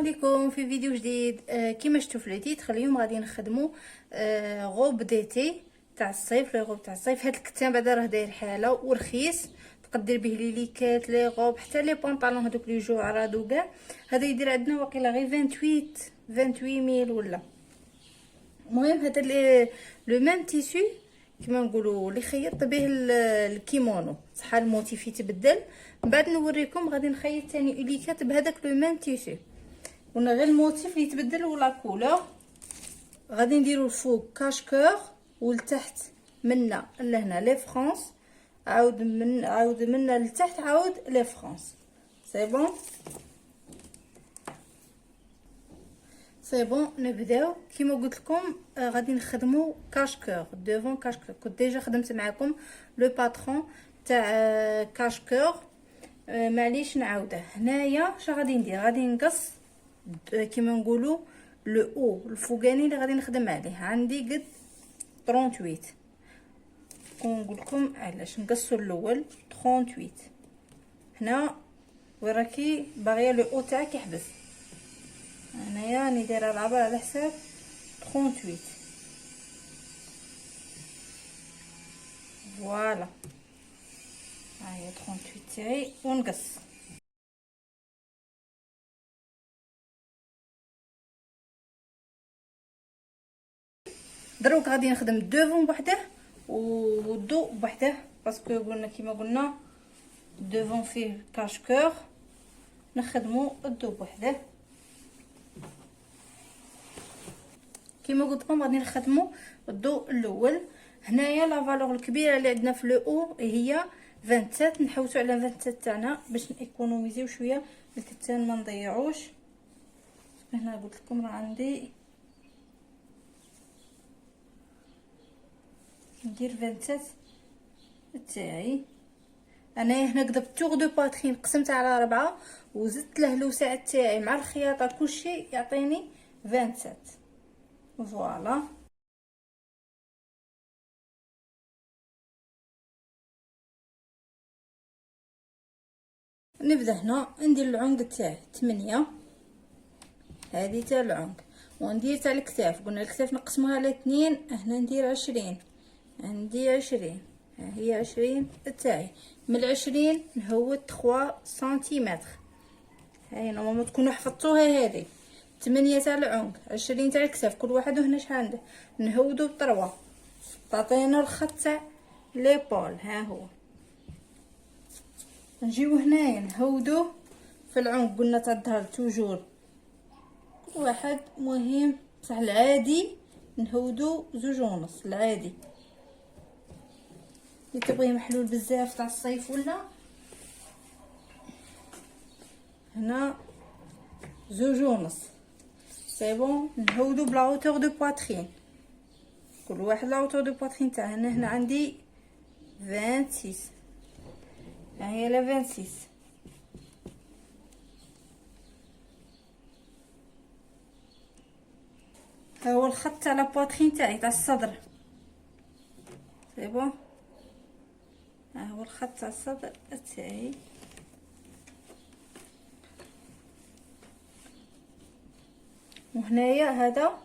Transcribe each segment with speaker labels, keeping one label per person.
Speaker 1: عليكم في فيديو جديد. كيما شفتوا في التيتر اليوم غادي نخدموا غوب ديتي تاع الصيف. لي غوب تاع الصيف، هاد الكتان بعدا راه داير حاله ورخيص، تقدر دير به لي ليكات لي غوب حتى لي بونطالون هذوك لي جو عراض وكاع. هذا يدير عندنا واقيلا غير 28 ميل ولا. المهم هذا لو ميم تيسو كيما نقولوا اللي خيط به الكيمونو، صح الموتيف يتبدل. من بعد نوريكم غادي نخيط ثاني ليكات بهذاك لو ميم تيسو، قلنا غير الموتيف اللي يتبدل ولا كولور. غادي نديرو الفوق كاشكور والتحت منا لهنا لي فرانس، عاود منا لتحت عاود لي فرانس. سي بون سي بون نبداو. كيما قلت لكم غادي نخدموا كاشكور دوفون كاشكور. كنت ديجا خدمت معكم لو باترون تاع كاشكور، معليش نعاوده. هنايا اش غادي ندير؟ غادي نقص كيما نقولوا لو او الفوقاني اللي غادي نخدم عليه عندي قد 38. ونقول لكم علاش نقصوا الاول 38. هنا وراكي باغيه لو او تاعك يحبس، انايا راني دايره العباره على حساب 38. فوالا ها هي 38 تاعي ونقص. دروك غادي نخدم الدوفون بوحده والدو بوحده، باسكو قلنا كيما قلنا الدوفون فيه كاشكور، نخدموا الدو بوحده. كيما قلت لكم غادي نخدموا الضوء الاول. هنايا لا فالور الكبيره اللي عندنا في لو او هي 27، نحوسوا على 27 تاعنا باش نيكونوميزيو شويه الكتان ما نضيعوش. هنا قلت لكم راه عندي ندير 27 تاعي. انا هنا قدبت تور دو باترين، قسمت على 4 وزدت له الوسع تاعي مع الخياطه كلشي يعطيني 27. فوالا نبدا. هنا ندير العنق تاعي 8، هذه تاع العنق، وندير تاع الكتاف. قلنا الكتاف نقسموها على 2، هنا ندير 20. عندي 20، ها هي 20 تاعي. من 20 نهود 3 سنتيمتر. هاي نورمالمون تكونوا حفظتوها. هذه 8 تاع العنق، 20 تاع الكتاف، كل واحد هنا شحال عنده نهودو ب3 تعطينا الخط تاع ليبول. ها هو نجيو هنايا نهودو في العنق. قلنا تاع الظهر توجور كل واحد مهم، بصح العادي نهودو 2.5 العادي. اللي تبغي محلول بزاف تاع الصيف ولا هنا 2.5. سي بون. نهودو بلا هوتور دو بواترين، كل واحد لا هوتور دو بواترين تاعه. هنا عندي 26، ها هي لا 26. ها هو الخط تاع لا بواترين تاعي تاع الصدر. سي بون، ها هو الخط تاع الصدر تاعي. وهنايا هذا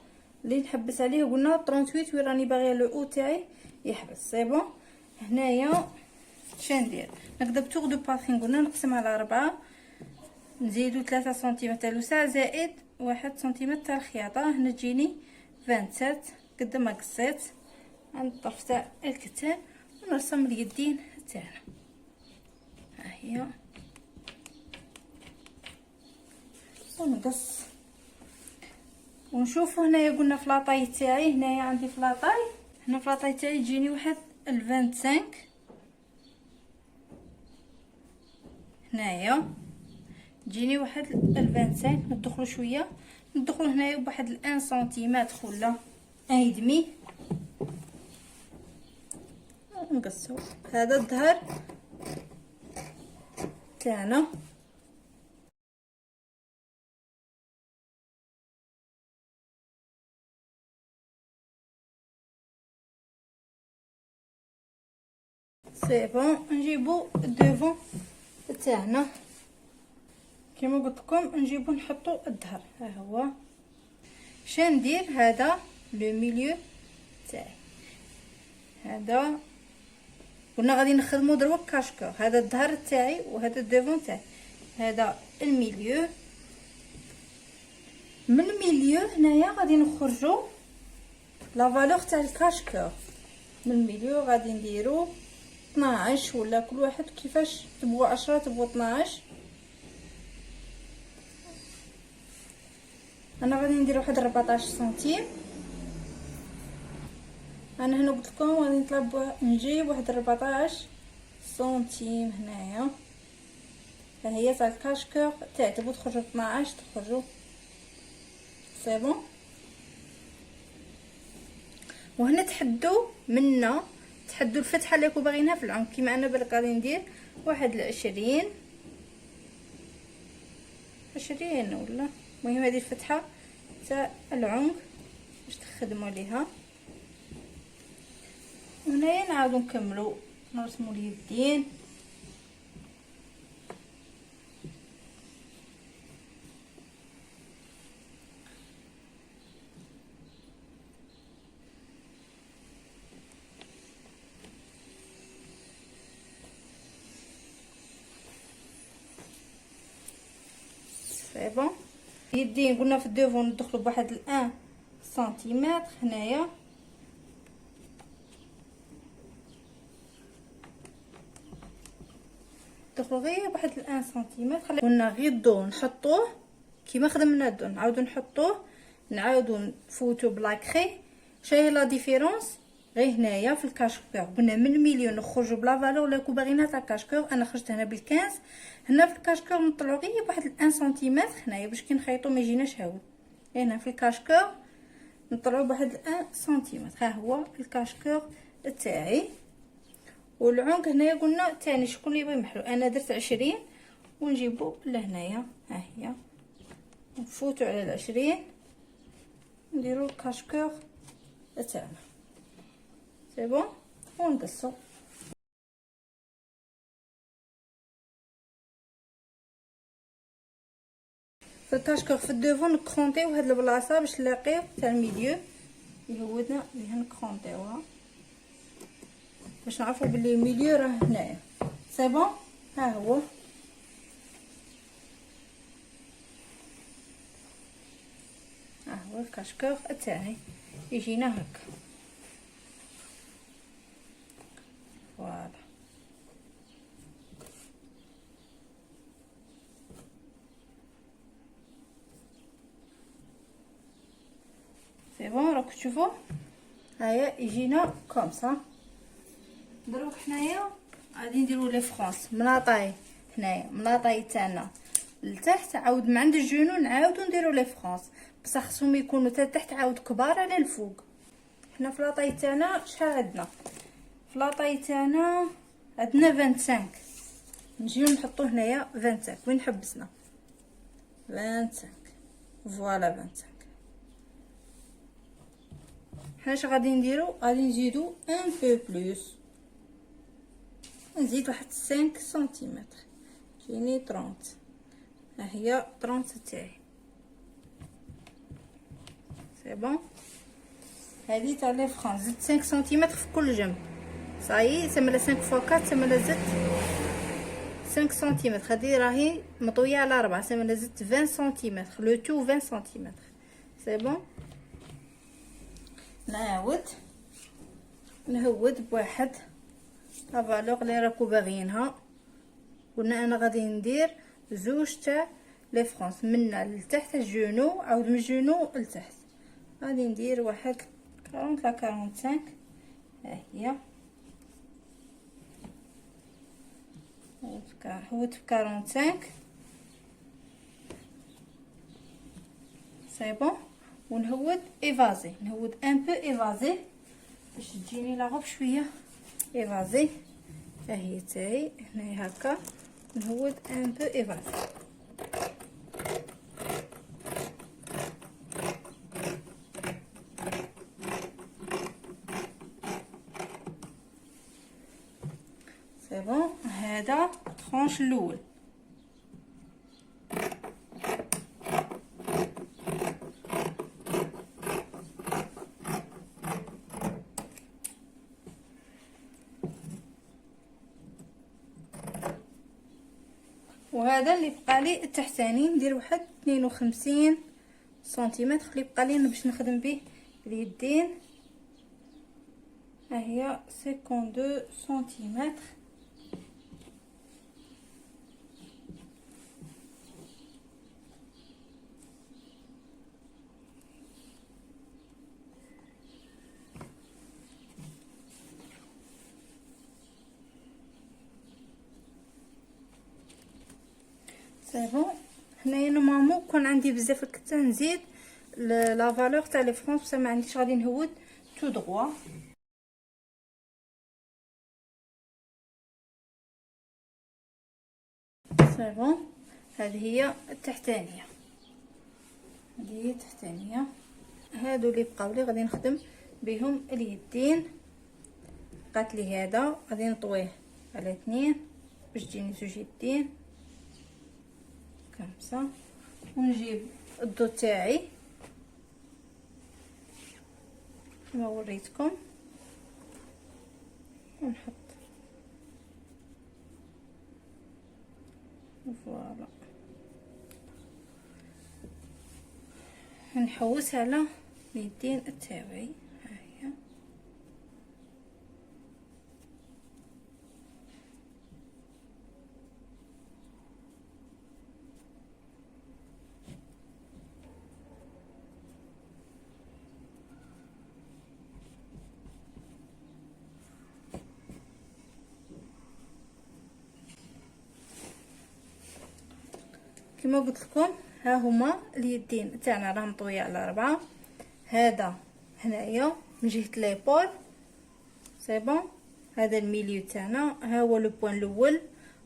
Speaker 1: اللي نحبس عليه قلنا 38 وين راني باغيه لو او تاعي يحبس. سي بون. هنايا شندير؟ نقدر بتوغ دو باترين قلنا نقسم على 4، نزيدو 3 سنتيمتر تاع الوسع زائد 1 سنتيمتر تاع الخياطه. هنا تجيني 27 قد ما قصيت عند الطرف تاع الكتان. ونرسم اليدين تاعنا، ها هي، ونقص ونشوفوا. هنايا قلنا في لاطاي تاعي، هنايا عندي في لاطاي، هنا في لاطاي تاعي تجيني واحد 25. هنايا تجيني واحد 25. ندخلوا شويه، ندخلوا هنايا بواحد 1 سنتيمتر ولا 1.5. نقصوا. هذا الظهر تاعنا. سي بون. نجيبو الدوفون تاعنا كما قلت لكم نجيبو نحطو الظهر. ها هو ندير هذا لو ميليو تاعي. هذا قلنا غادي نخدمو دروا كاشكور. هذا الظهر تاعي وهذا الديفون تاعي. هذا الميليو. من الميليو هنايا غادي نخرجو لا فالور تاع الكاشكور. من الميليو غادي نديرو 12 ولا كل واحد كيفاش تبغوا، 10 تبغوا 12. انا غادي ندير واحد 14 سنتيم. انا هنا قلت لكم غادي نطلب نجيب واحد 14 سنتيم هنايا. ها هي تاع الكاشكور تاعي. تبغوا تخرجوا 12 تخرجوا سي بون. وهنا تحدوا منا، تحدوا الفتحه اللي راكم باغينها في العمق. كيما انا بالك غادي ندير واحد 20 ولا المهم هذه الفتحه تاع العنق باش تخدموا ليها. وهنايا نعاودو نكملو نرسمو اليدين. سي بون. اليدين قلنا في الديفون ندخلو بواحد 1 سنتيمتر هنايا. ندخلو غير بواحد 1 سنتيمتر. قلنا غير الضو نحطوه كيما خدمنا الضو، نعاودو نحطوه، نعاودو نفوتو بلا كري. شاهي لا ديفيرونس غير هنايا في الكاشكور. قلنا من مليون نخرجوا بلا فالور اللي راكو باغينها تاع الكاشكور. انا خرجت هنا بال15. هنا في الكاشكور نطلعو غير بواحد 1 سنتيمتر هنايا باش كي نخيطو ما يجيناش هاول. هنا في الكاشكور نطلعو بواحد 1 سنتيمتر. ها هو الكاشكور تاعي. والعنق هنايا قلنا تاني شكون اللي يبغي محلو. انا درت 20 ونجيبو لهنايا. ها هي نفوتو على 20 نديرو الكاشكور تاعنا. سي بون. ونقصو. في الكاشكور في الديفون نكرونطيو هاد البلاصه باش نلاقيو تاع الميليو اللي هودنا ليها نكرونطيوها باش نعرفوا بلي الميليو راه هنايا. سي بون. ها هو الكاشكور تاعي يجينا هكا. فوالا. سي بون. راكم تشوفوا هيا يجينا كوم سا. دروك حنايا غادي نديرو لي فرونس مناطاي. هنايا مناطاي تاعنا لتحت، عاود من عند الجنو نعاودو نديرو لي فرونس، بصح خصهم يكونوا تا تحت عاود كبار على الفوق. حنا في لاطاي تاعنا شحال عندنا؟ في لاطاي تاعنا عندنا 25. نجيو نحطو هنايا 25. وين حبسنا 25. فوالا 25. حنا اش غادي نديرو؟ غادي نزيدو ان بو بلوس. نزيد واحد 5 سنتيمتر جيني 30. ها هي 30 تاعي. سي بون. هذه تاع لي فرونس زدت 5 سنتيمتر في كل جنب. صايي تما 5 فوا 4 تما زدت 5 سنتيمتر. هذه راهي مطويه على 4 تما زدت 20 سنتيمتر. لو تو 20 سنتيمتر. سي بون. نهود بواحد لا فالور اللي راكو باغيينها. قلنا انا غادي ندير زوج تاع لي فرونس منا لتحت الجنو، عاود من الجنو لتحت غادي ندير واحد 40 لا 45. ها هي هود في 45. سي بون. ونهود ايفازي، نهود ان بو ايفازي باش تجيني لا غوب شويه ايفازي. ها هي تاعي هنايا هكا نهود ان بو ايفازي. سي بون. هذا طرونش الاول. وهذا اللي بقى لي التحتاني ندير واحد 52 سنتيمتر اللي بقى لي باش نخدم به اليدين. ها هي 52 سنتيمتر. صافي هنايا نورمالمون كون عندي بزاف الكتان نزيد لا فالور تاع لي فرونس، بصح ما عنديش غادي نهود تو دغوا. صافي هذه هي التحتانيه، هذه هي التحتانيه. هادو اللي بقاو لي غادي نخدم بهم اليدين. بقات لي هذا غادي نطويه على 2 باش تجيني زوج يدين كمسه، ونجيب الضو تاعي كما وريتكم ونحط فوالا، نحوس على اليدين تاعي. ها هي كما قلت لكم، ها هما اليدين تاعنا راه مطويه على 4. هذا هنايا من جهه ليبول سي بون. هذا الميليو تاعنا، ها هو لو بوين الاول.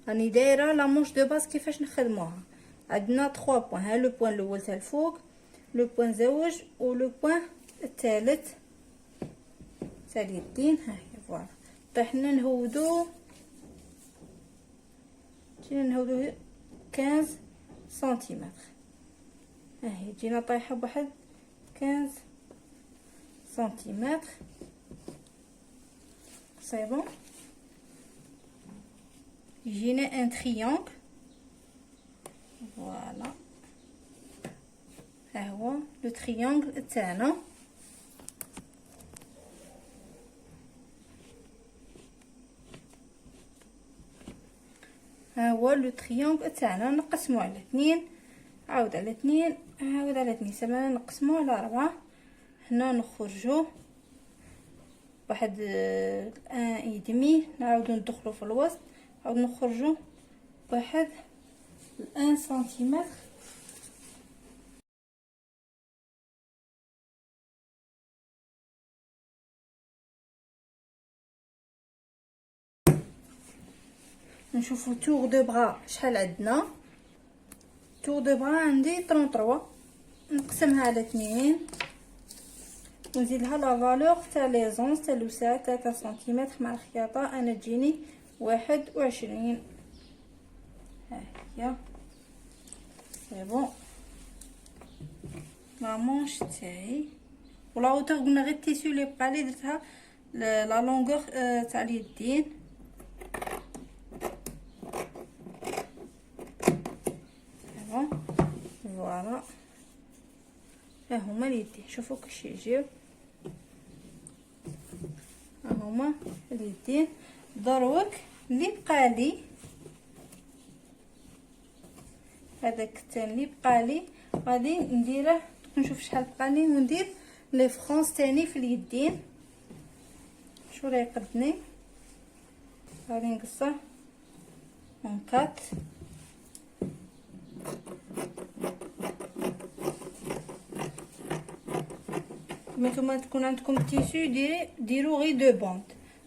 Speaker 1: راني دايره لا مونش دو باس كيفاش نخدموها. عندنا 3 بوين، ها لو بوين الاول تاع الفوق، لو بوين زوج، ولو بوين الثالث تاع اليدين. ها هي فوالا. طيحنا نهودو، جينا نهودو 15 سنتيمتر. ها هي جينا طايحه بواحد 15 سنتيمتر. سي بون. يجينا ان تريونغل فوالا. ها هو لو تريونغل تاعنا. ها هو لو تريونغل تاعنا. نقسموه على 2، عاود على 2، عاود على 2، سما نقسموه على 4. هنا نخرجوا واحد 1.5، نعاودو ندخلو في الوسط، نعاود نخرجوا واحد 1 سنتيمتر. نشوفوا تور دو بغا شحال عندنا. تور دو بغا عندي 33، نقسمها على 2 ونزيد لها لا فالور تاع لي زونس تاع الوسع 3 سنتيمتر مع الخياطه. انا تجيني 21. ها هي سي بون لا مونش تاعي. ولا اوتور قلنا غير التيسيو اللي بقى لي درتها لا لونغور تاع اليدين. فوالا ها هما اليدين، شوفوا كيفاش يجيو. ها هما اليدين. دروك اللي بقى لي هذاك التاني اللي بقى لي غادي نديره، نشوف شحال بقى لي وندير لي فرونس تاني في اليدين. شو راه يقدني، غادي نقصه اون 4. نتوما تكون عندكم تيسو ديروا غير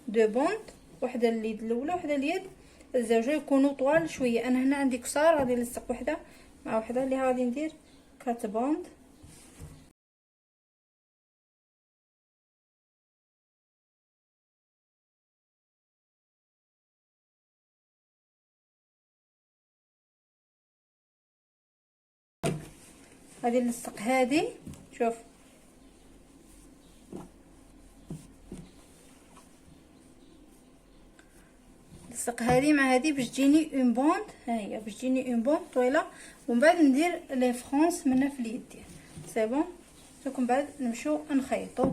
Speaker 1: دو بوند، وحده اليد الاولى وحده اليد الزوجه، يكونوا طوال شويه. انا هنا عندي قصار، غادي نلصق وحده مع وحده اللي غادي ندير 4 بوند. غادي نلصق هذه، شوف نلصق هذه مع هذه باش تجيني اون بوند. ها هي باش تجيني اون بوند طويله، ومن بعد ندير لي فرونس منها في اليد ديالي. سي بون. دوك من بعد نمشيو نخيطو.